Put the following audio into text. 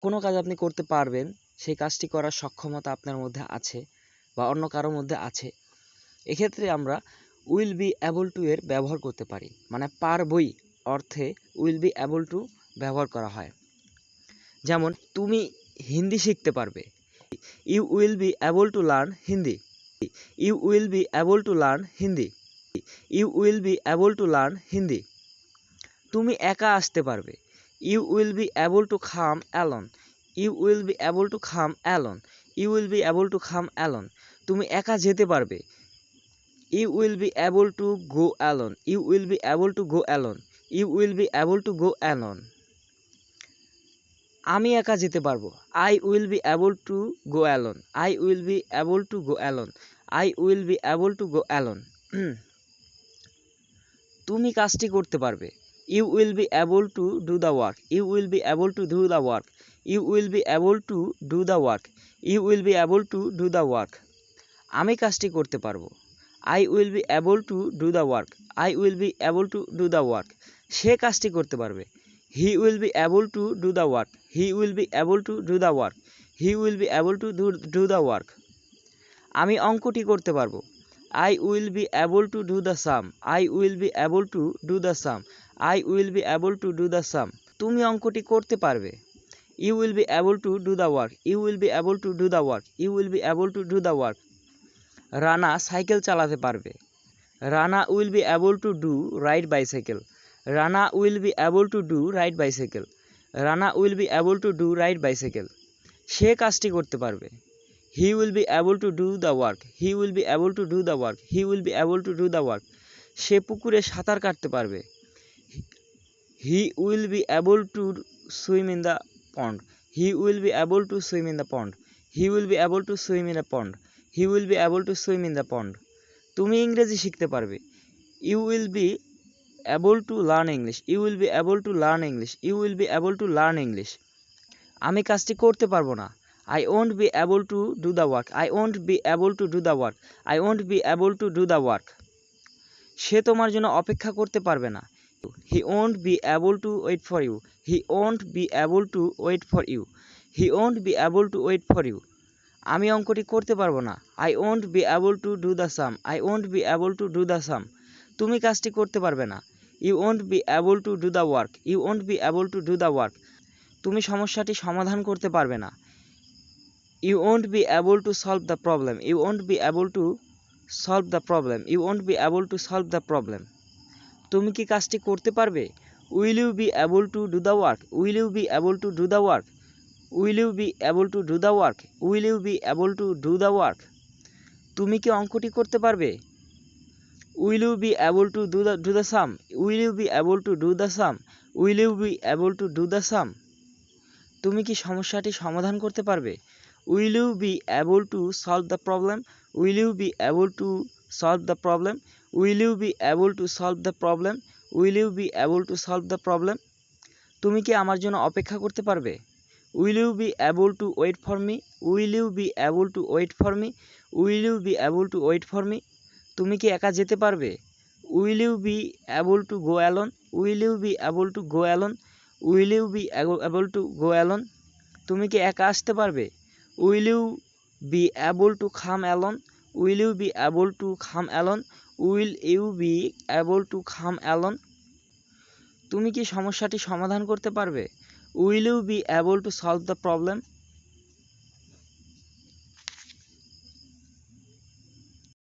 কোনো কাজ আপনি করতে পারবেন, সেই কাজটি করার সক্ষমতা আপনার মধ্যে আছে বা অন্য কারোর মধ্যে আছে, এক্ষেত্রে আমরা উইল বি অ্যাবল টু এর ব্যবহার করতে পারি। মানে পারবই অর্থে উইল বি অ্যাবল টু ব্যবহার করা হয়। যেমন তুমি হিন্দি শিখতে পারবে, you will be able to learn Hindi. You will be able to learn Hindi. You will be able to learn Hindi. তুমি একা আসতে পারবে, you will be able to come alone. You will be able to come alone. You will be able to come alone. তুমি একা যেতে পারবে, you will be able to go alone. You will be able to go alone. You will be able to go alone. আমি একা যেতে পারবো, I will be able to go alone. I will be able to go alone. I will be able to go alone. তুমি কাজটি করতে পারবে, you will be able to do the work. You will be able to do the work. You will be able to do the work. You will be able to do the work. আমি কাজটি করতে পারবো, I will be able to do the work. I will be able to do the work. সে কাজটি করতে পারবে, he will be able to do the work. He will be able to do the work. He will be able to do the work. আমি অঙ্কটি করতে পারবো, I will be able to do the sum. I will be able to do the sum. I will be able to do the sum. তুমি অঙ্কটি করতে পারবে, you will be able to do the work. You will be able to do the work. You will be able to do the work. Rana cycle চালাতে পারবে, Rana will be able to do ride bicycle. Rana will be able to do ride bicycle. Rana will be able to do ride bicycle. সে কাজটি করতে পারবে, he will be able to do the work. He will be able to do the work. He will be able to do the work. সে পুকুরে সাঁতার কাটতে পারবে, he will be able to swim in the pond. He will be able to swim in the pond. He will be able to swim in the pond. He will be able to swim in the pond. তুমি ইংরেজি শিখতে পারবে, you will be able to learn English. You will be able to learn English. You will be able to learn English. আমি কাজটি করতে পারবো না, I won't be able to do the work. I won't be able to do the work. I won't be able to do the work. সে তোমার জন্য অপেক্ষা করতে পারবে না, he won't be able to wait for you. He won't be able to wait for you. He won't be able to wait for you. আমি অঙ্কটি করতে পারবো না, I won't be able to do the sum. I won't be able to do the sum. তুমি কাজটি করতে পারবে না, you won't be able to do the work. You won't be able to do the work. তুমি সমস্যাটি সমাধান করতে পারবে না, you won't be able to solve the problem. You won't be able to solve the problem. You won't be able to solve the problem. তুমি কি কাজটি করতে পারবে, will you be able to do the work. Will you be able to do the work. Will you be able to do the work. Will you be able to do the work. তুমি কি অঙ্কটি করতে পারবে, will you be able to do the sum. Will you be able to do the sum. Will you be able to do the sum. তুমি কি সমস্যাটি সমাধান করতে পারবে, will you be able to solve the problem. Will you be able to solve the problem. Will you be able to solve the problem. Will you be able to solve the problem. তুমি কি আমার জন্য অপেক্ষা করতে পারবে, will you be able to wait for me. Will you be able to wait for me. Will you be able to wait for me. তুমি কি একা যেতে পারবে, will you be able to go alone. Will you be able to go alone. Will you be able to go alone. তুমি কি একা আসতে পারবে, will you be able to come alone. Will you be able to come alone. Will you be able to come alone. তুমি কি সমস্যাটি সমাধান করতে পারবে, will you be able to solve the problem.